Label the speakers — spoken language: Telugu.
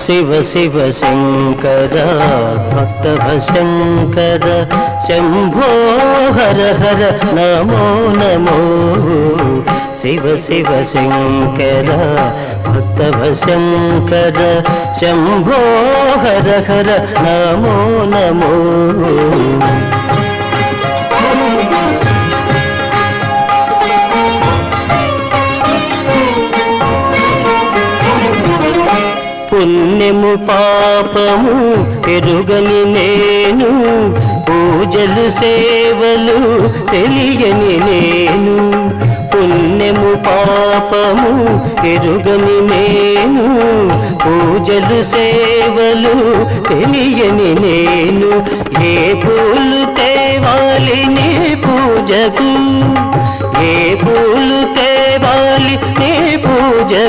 Speaker 1: శివ శివ శంకర భక్తభశంకర శంభో హర హర నమో నమో శివ శివ శంకర భక్తభశంకర శంభో హర హర నమో నమో పుణ్యము పాపము ఎరుగని నేను పూజలు సేవలు తెలియని నేను పుణ్యము పాపము ఎరుగని నేను పూజలు సేవలు తెలియని నేను ఏ పూలు తేవాలి నీ పూజకు ఏ పూలు తేవాలి నీ పూజకు